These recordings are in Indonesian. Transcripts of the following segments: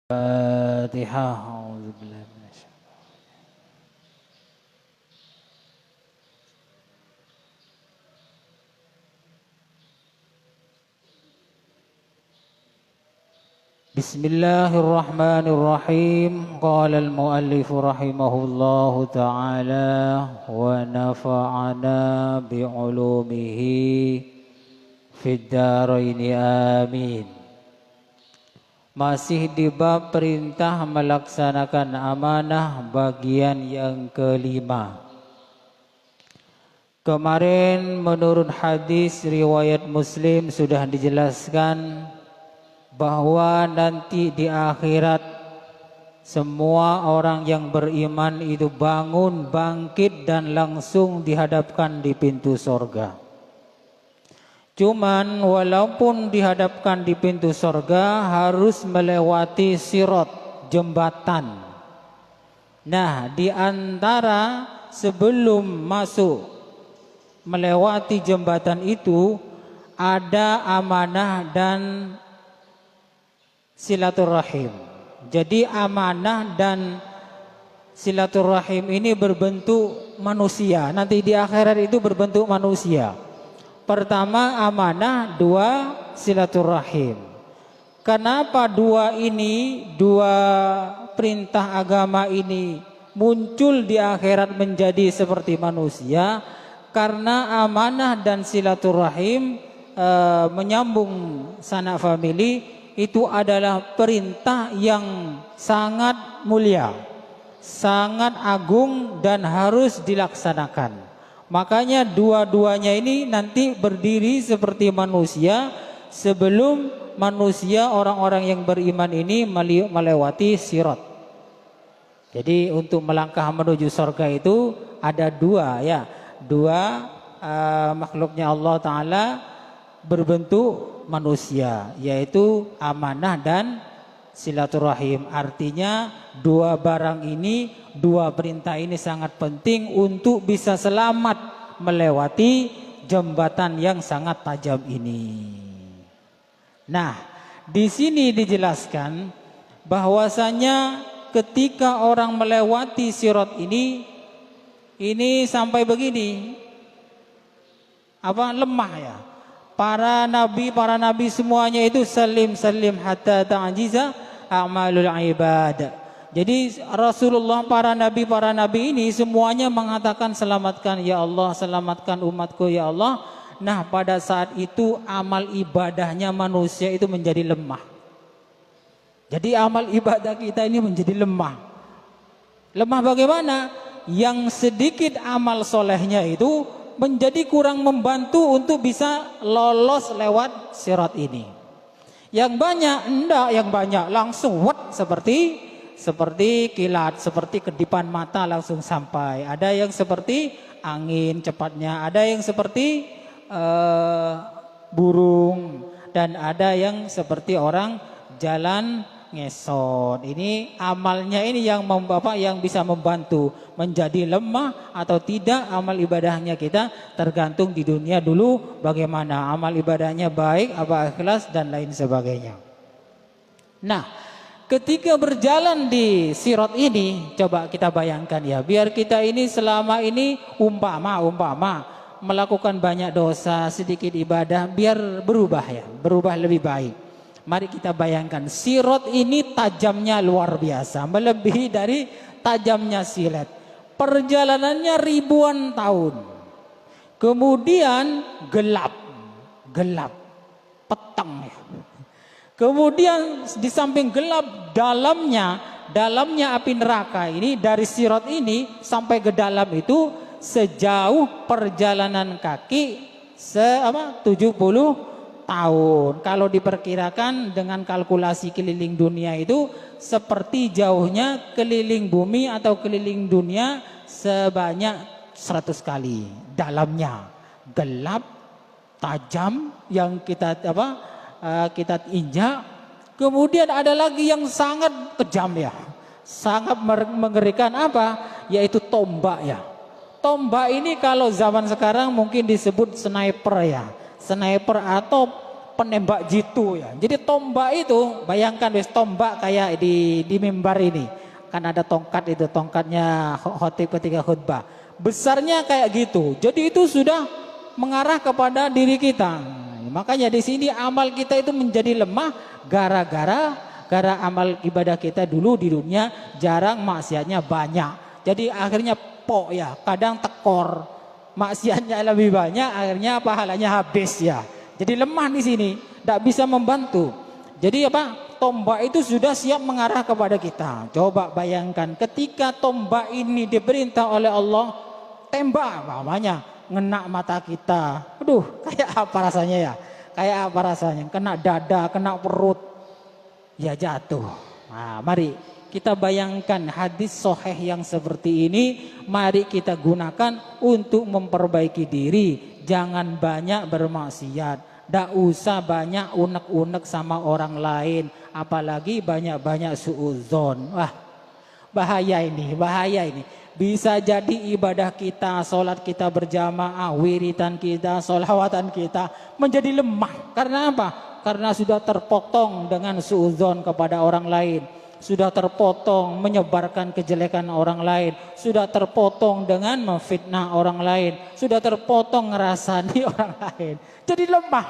Fatihah. A'udzubillahi minasyaitonir Bismillahirrahmanirrahim. Qala al-muallif rahimahullahu ta'ala wa nafa'ana bi'ulumihi fid dharaini amin. Masih di bab perintah melaksanakan amanah bagian yang kelima. Kemarin menurut hadis riwayat Muslim sudah dijelaskan bahwa nanti di akhirat semua orang yang beriman itu bangun, bangkit dan langsung dihadapkan di pintu sorga. Cuman walaupun dihadapkan di pintu sorga harus melewati sirat, jembatan. Nah, di antara sebelum masuk melewati jembatan itu ada amanah dan silaturahim. Jadi amanah dan silaturahim ini berbentuk manusia. Nanti di akhirat itu berbentuk manusia. Pertama amanah, dua silaturahim. Kenapa dua perintah agama ini muncul di akhirat menjadi seperti manusia? Karena amanah dan silaturahim menyambung sanak famili itu adalah perintah yang sangat mulia, sangat agung dan harus dilaksanakan. Makanya dua-duanya ini nanti berdiri seperti manusia sebelum manusia orang-orang yang beriman ini melewati sirat. Jadi untuk melangkah menuju surga itu ada dua makhluknya Allah Ta'ala berbentuk manusia, yaitu amanah dan silaturahim. Artinya dua barang ini, dua perintah ini sangat penting untuk bisa selamat melewati jembatan yang sangat tajam ini. Nah, di sini dijelaskan bahwasanya ketika orang melewati sirat ini sampai begini, lemah ya. Para nabi semuanya itu salim hatta ta'jiza a'malul ibad. Jadi Rasulullah, para nabi ini semuanya mengatakan selamatkan ya Allah, selamatkan umatku ya Allah. Nah, pada saat itu amal ibadahnya manusia itu menjadi lemah. Jadi amal ibadah kita ini menjadi lemah. Lemah bagaimana? Yang sedikit amal solehnya itu menjadi kurang membantu untuk bisa lolos lewat sirat ini. Yang banyak enggak, yang banyak langsung seperti kilat, seperti kedipan mata langsung sampai. Ada yang seperti angin cepatnya, ada yang seperti burung, dan ada yang seperti orang jalan ngesot. Ini amalnya ini yang bisa membantu. Menjadi lemah atau tidak amal ibadahnya kita tergantung di dunia dulu bagaimana amal ibadahnya, baik apa ikhlas dan lain sebagainya. Nah, ketika berjalan di sirat ini, coba kita bayangkan ya, biar kita ini selama ini umpama melakukan banyak dosa, sedikit ibadah, biar berubah lebih baik. Mari kita bayangkan, sirat ini tajamnya luar biasa, melebihi dari tajamnya silet. Perjalanannya ribuan tahun. Kemudian gelap, petang ya. Kemudian di samping gelap, dalamnya api neraka ini, dari sirat ini sampai ke dalam itu sejauh perjalanan kaki 70 tahun. Kalau diperkirakan dengan kalkulasi keliling dunia itu seperti jauhnya keliling bumi atau keliling dunia sebanyak 100 kali. Dalamnya gelap, tajam yang kita injak. Kemudian ada lagi yang sangat kejam ya, sangat mengerikan yaitu tombak ya. Tombak ini kalau zaman sekarang mungkin disebut sniper ya. Sniper atau penembak jitu ya. Jadi tombak itu, bayangkan wes tombak kayak di mimbar ini. Kan ada tongkat itu, tongkatnya khotib ketika khutbah. Besarnya kayak gitu. Jadi itu sudah mengarah kepada diri kita. Makanya di sini amal kita itu menjadi lemah gara amal ibadah kita dulu di dunia jarang, maksiatnya banyak. Jadi akhirnya ya, kadang tekor, maksiatnya lebih banyak, akhirnya pahalanya habis ya. Jadi lemah di sini, tidak bisa membantu. Jadi tombak itu sudah siap mengarah kepada kita. Coba bayangkan ketika tombak ini diperintah oleh Allah, tembak namanya, ngena mata kita. Aduh, kayak apa rasanya ya? Kayak apa rasanya? Kena dada, kena perut, ya jatuh. Nah, mari kita bayangkan hadis sahih yang seperti ini, mari kita gunakan untuk memperbaiki diri. Jangan banyak bermaksiat, tidak usah banyak unek-unek sama orang lain, apalagi banyak-banyak suudzon. Wah, bahaya ini, bahaya ini. Bisa jadi ibadah kita, sholat kita berjamaah, wiritan kita, sholawatan kita menjadi lemah. Karena apa? Karena sudah terpotong dengan suudzon kepada orang lain, sudah terpotong menyebarkan kejelekan orang lain, sudah terpotong dengan memfitnah orang lain, sudah terpotong ngerasani orang lain. Jadi lemah.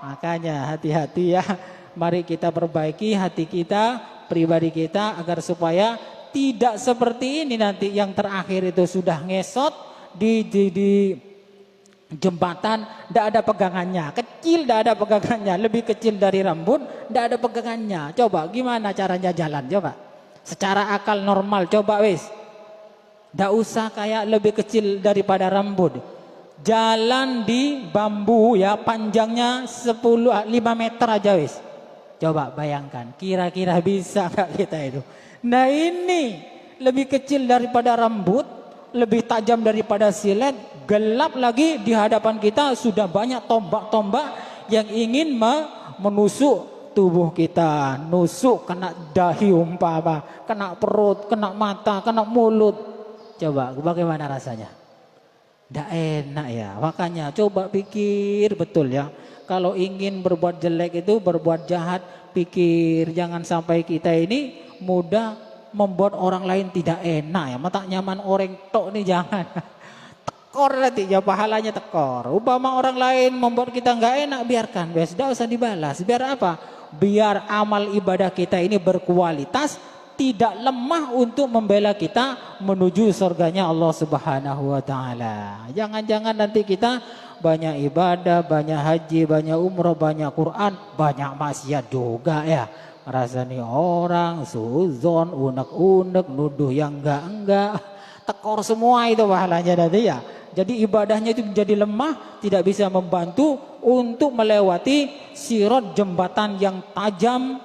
Makanya hati-hati ya. Mari kita perbaiki hati kita, pribadi kita, agar supaya tidak seperti ini nanti yang terakhir itu sudah ngesot di jembatan, tidak ada pegangannya, kecil, tidak ada pegangannya, lebih kecil dari rambut, tidak ada pegangannya. Coba gimana caranya jalan? Coba secara akal normal, coba wis, tidak usah kayak lebih kecil daripada rambut. Jalan di bambu ya, panjangnya 5 meter aja wis. Coba bayangkan, kira-kira bisa nggak kita itu? Nah ini lebih kecil daripada rambut, lebih tajam daripada silet, gelap lagi di hadapan kita sudah banyak tombak-tombak yang ingin menusuk tubuh kita, nusuk kena dahi umpama, kena perut, kena mata, kena mulut. Coba bagaimana rasanya? Tidak enak ya. Makanya coba pikir betul ya. Kalau ingin berbuat jelek itu, berbuat jahat, pikir jangan sampai kita ini mudah membuat orang lain tidak enak ya. Mata nyaman orang tok nih jangan. Tekor nanti ya, pahalanya tekor. Umpama orang lain membuat kita nggak enak, biarkan, tidak usah dibalas. Biar apa? Biar amal ibadah kita ini berkualitas, tidak lemah untuk membela kita menuju surganya Allah Subhanahu wa taala. Jangan-jangan nanti kita banyak ibadah, banyak haji, banyak umrah, banyak Quran, banyak maksiat juga ya. Rasani orang, suzon, unek-unek, nuduh yang enggak, tekor semua itu pahalanya nanti ya. Jadi ibadahnya itu menjadi lemah, tidak bisa membantu untuk melewati sirat jembatan yang tajam,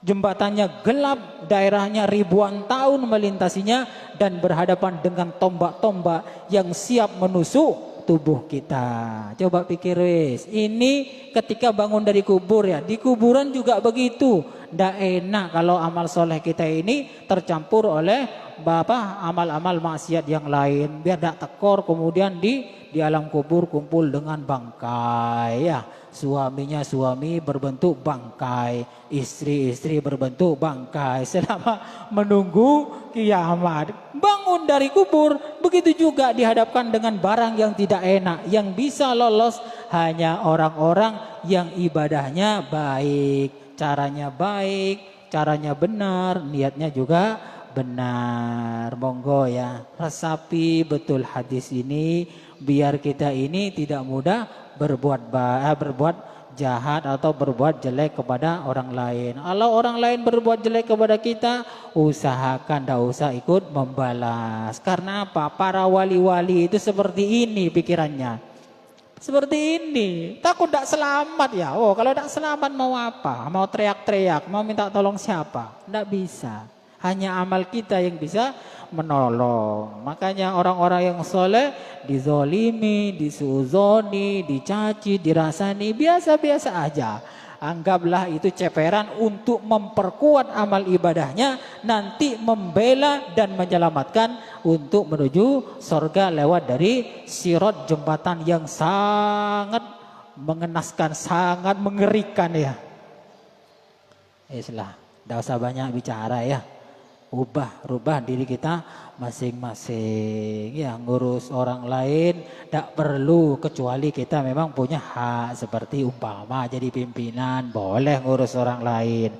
jembatannya gelap, daerahnya ribuan tahun melintasinya dan berhadapan dengan tombak-tombak yang siap menusuk tubuh kita. Coba pikir wis, ini ketika bangun dari kubur ya, di kuburan juga begitu. Ndak enak kalau amal soleh kita ini tercampur oleh amal-amal maksiat yang lain. Biar tidak tekor kemudian di alam kubur kumpul dengan bangkai ya. Suaminya suami berbentuk bangkai, istri berbentuk bangkai selama menunggu kiamat. Bangun dari kubur, begitu juga dihadapkan dengan barang yang tidak enak. Yang bisa lolos hanya orang-orang yang ibadahnya baik, caranya benar, niatnya juga benar. Monggo ya, resapi betul hadis ini biar kita ini tidak mudah berbuat jahat atau berbuat jelek kepada orang lain. Kalau orang lain berbuat jelek kepada kita, usahakan tidak usah ikut membalas. Karena apa? Para wali-wali itu seperti ini pikirannya. Seperti ini, takut tidak selamat ya. Oh, kalau tidak selamat mau apa? Mau teriak-teriak, mau minta tolong siapa? Tidak bisa. Hanya amal kita yang bisa menolong. Makanya orang-orang yang soleh dizolimi, disuuzoni, dicaci, dirasani, biasa-biasa aja. Anggaplah itu ceperan untuk memperkuat amal ibadahnya, nanti membela dan menyelamatkan untuk menuju surga lewat dari sirat jembatan yang sangat mengenaskan, sangat mengerikan ya. Islah, tidak usah banyak bicara ya. Rubah diri kita masing-masing ya, ngurus orang lain tidak perlu, kecuali kita memang punya hak, seperti umpama jadi pimpinan boleh ngurus orang lain,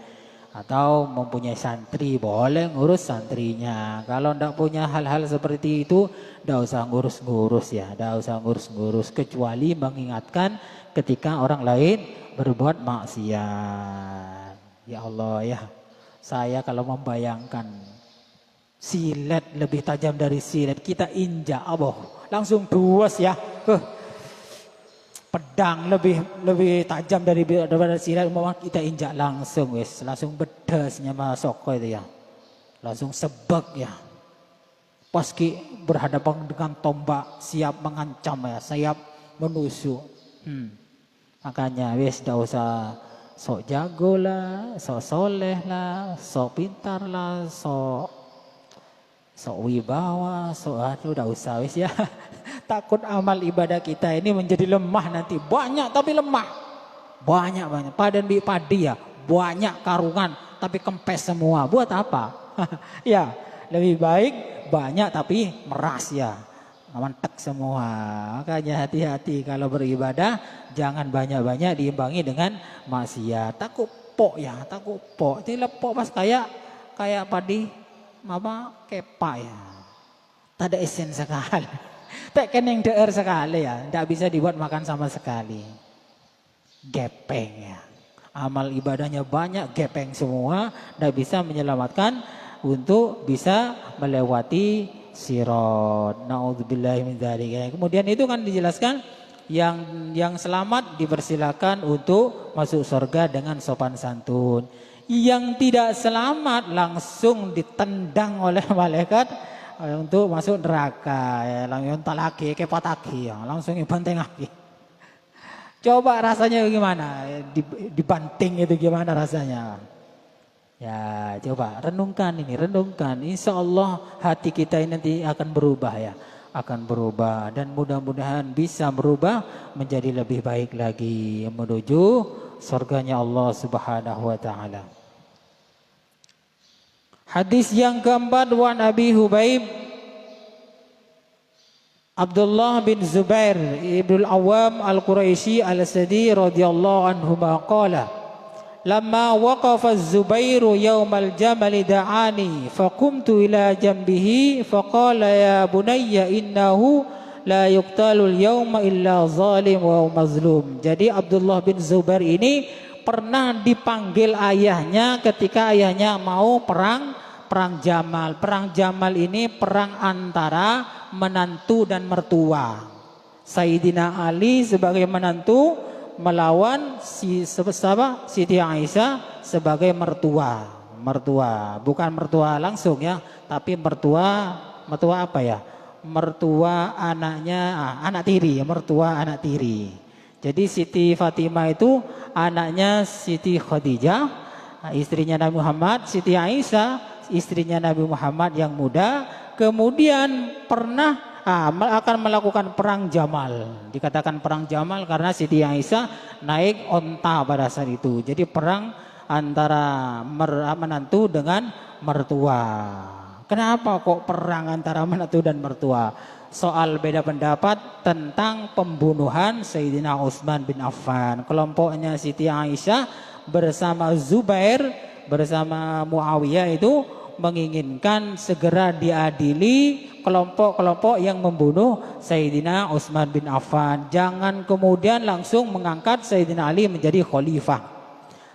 atau mempunyai santri boleh ngurus santrinya. Kalau tidak punya hal-hal seperti itu tidak usah ngurus-ngurus ya, tidak usah ngurus-ngurus, kecuali mengingatkan ketika orang lain berbuat maksiat. Ya Allah ya, saya kalau membayangkan silet lebih tajam dari silet, kita injak langsung duas ya. Pedang lebih tajam daripada silet, kita injak langsung langsung bedasnya masuk itu ya. Langsung sebek ya. Pas berhadapan dengan tombak, siap mengancam ya, siap menusuk. Makanya tidak usah sok jago lah, sok soleh lah, sok pintar lah, sok wibawa, udah usah ya. Takut amal ibadah kita ini menjadi lemah nanti. Banyak tapi lemah. Banyak. Padi ya, banyak karungan tapi kempes semua. Buat apa? Ya, lebih baik banyak tapi meras ya. Mantek semua. Makanya hati-hati kalau beribadah, jangan banyak-banyak diimbangi dengan maksiat. Takut pok ya, takut pok. Dilepok pas kayak padi kepa ya. Tak ada esen sekali. Tak keneng deer sekali ya. Tidak bisa dibuat makan sama sekali. Gepeng ya. Amal ibadahnya banyak, gepeng semua. Tidak bisa menyelamatkan untuk bisa melewati sirat. Na'udzubillahi min dzalik. Kemudian itu kan dijelaskan yang selamat dipersilakan untuk masuk surga dengan sopan santun. Yang tidak selamat langsung ditendang oleh malaikat untuk masuk neraka ya, langsung talaki kepataki ya, langsung dibanting lagi. Coba rasanya gimana? Dibanting itu gimana rasanya? Ya, coba renungkan. Insya Allah hati kita ini nanti akan berubah ya, akan berubah, dan mudah-mudahan bisa berubah menjadi lebih baik lagi menuju surganya Allah Subhanahu wa taala. Hadis yang keempat, wan Abi Hubaib Abdullah bin Zubair ibn al-Awwam al-Quraisy al-Sadi radhiyallahu anhu qala lamma waqafa az-Zubairu yawmal jamali da'ani faqumtu ila jambihi faqala ya bunayya innahu la yuqtalul yawma illa zalim wa mazlum. Jadi Abdullah bin Zubair ini pernah dipanggil ayahnya ketika ayahnya mau perang Jamal. Perang Jamal ini perang antara menantu dan mertua. Sayyidina Ali sebagai menantu melawan Siti Aisyah sebagai mertua. Bukan mertua langsung ya, tapi mertua apa ya? Mertua anaknya, anak tiri, mertua anak tiri. Jadi Siti Fatimah itu anaknya Siti Khadijah, istrinya Nabi Muhammad. Siti Aisyah istrinya Nabi Muhammad yang muda, kemudian pernah akan melakukan perang Jamal. Dikatakan perang Jamal karena Siti Aisyah naik onta pada saat itu. Jadi perang antara menantu dengan mertua. Kenapa kok perang antara menantu dan mertua? Soal beda pendapat tentang pembunuhan Sayyidina Utsman bin Affan. Kelompoknya Siti Aisyah bersama Zubair bersama Muawiyah itu menginginkan segera diadili kelompok-kelompok yang membunuh Sayyidina Utsman bin Affan. Jangan kemudian langsung mengangkat Sayyidina Ali menjadi khalifah.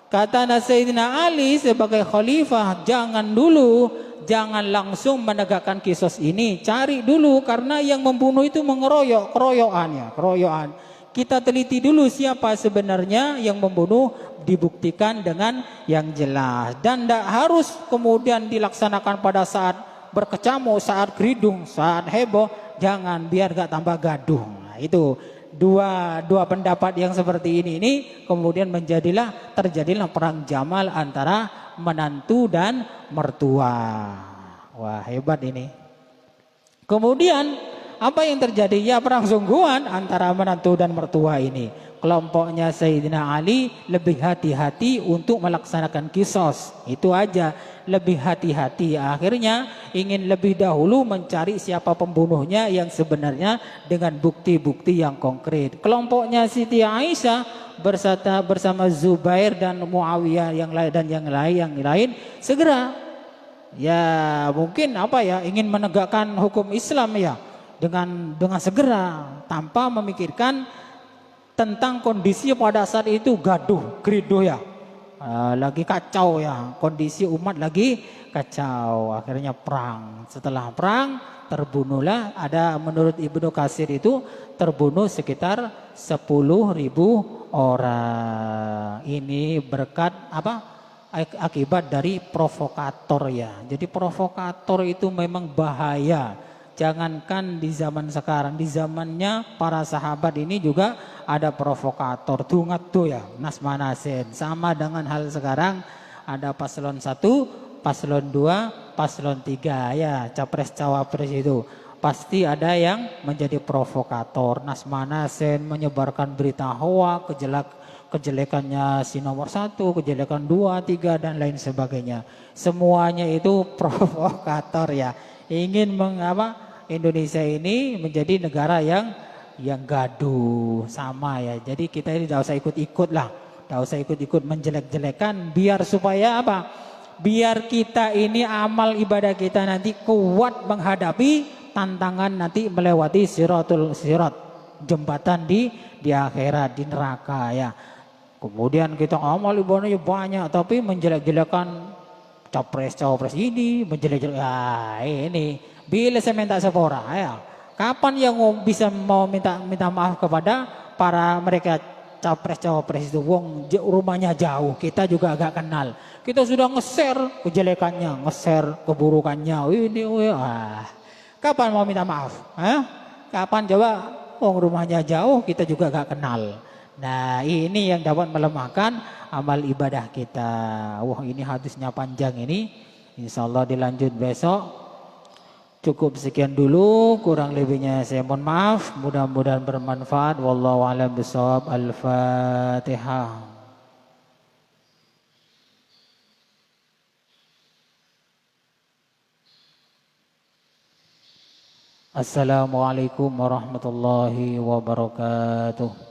Kata Sayyidina Ali sebagai khalifah, jangan langsung menegakkan kisos ini. Cari dulu, karena yang membunuh itu keroyokan. Kita teliti dulu siapa sebenarnya yang membunuh, dibuktikan dengan yang jelas. Dan tidak harus kemudian dilaksanakan pada saat berkecamuk, saat geridung, saat heboh. Jangan, biar gak tambah gaduh. Nah, itu dua pendapat yang seperti ini kemudian terjadilah perang Jamal antara menantu dan mertua. Wah, hebat ini. Kemudian apa yang terjadi? Ya, perang sungguhan antara menantu dan mertua ini. Kelompoknya Sayyidina Ali lebih hati-hati untuk melaksanakan kisos. Itu aja, lebih hati-hati. Akhirnya ingin lebih dahulu mencari siapa pembunuhnya yang sebenarnya dengan bukti-bukti yang konkret. Kelompoknya Siti Aisyah bersama Zubair dan Muawiyah yang lain segera, ya mungkin apa ya, ingin menegakkan hukum Islam ya dengan segera tanpa memikirkan tentang kondisi pada saat itu gaduh geriduh ya. Lagi kacau ya, kondisi umat lagi kacau. Akhirnya perang. Setelah perang terbunuhlah, ada menurut Ibnu Katsir itu terbunuh sekitar 10.000 orang. Ini berkat apa? Akibat dari provokator ya. Jadi provokator itu memang bahaya. Jangankan di zaman sekarang, di zamannya para sahabat ini juga ada provokator. Tungat tuh ya, nas manasen. Sama dengan hal sekarang, ada paslon 1, paslon 2, paslon 3 ya, capres cawapres itu. Pasti ada yang menjadi provokator, nas manasen, menyebarkan berita hoak, kejelekannya si nomor 1, kejelekan 2, 3 dan lain sebagainya. Semuanya itu provokator ya. Ingin Indonesia ini menjadi negara yang gaduh sama ya. Jadi kita ini tidak usah ikut-ikut lah, tidak usah ikut-ikut menjelek-jelekan. Biar supaya apa? Biar kita ini amal ibadah kita nanti kuat menghadapi tantangan nanti melewati sirat jembatan di akhirat, di neraka ya. Kemudian kita amal ibadahnya banyak tapi menjelek-jelekan cawapres ini, menjelek-jelekan ini. Bila saya minta sepora ya, kapan yang bisa mau minta maaf kepada para mereka cawapres itu? Wong rumahnya jauh, kita juga agak kenal. Kita sudah nge-share kejelekannya, nge-share keburukannya. Kapan mau minta maaf? Kapan coba? Wong rumahnya jauh, kita juga agak kenal. Nah ini yang dapat melemahkan amal ibadah kita. Wah ini hadisnya panjang ini. Insya Allah dilanjut besok. Cukup sekian dulu, kurang lebihnya saya mohon maaf. Mudah-mudahan bermanfaat. Wallahu a'lam bishawab. Al-Fatihah. Assalamualaikum warahmatullahi wabarakatuh.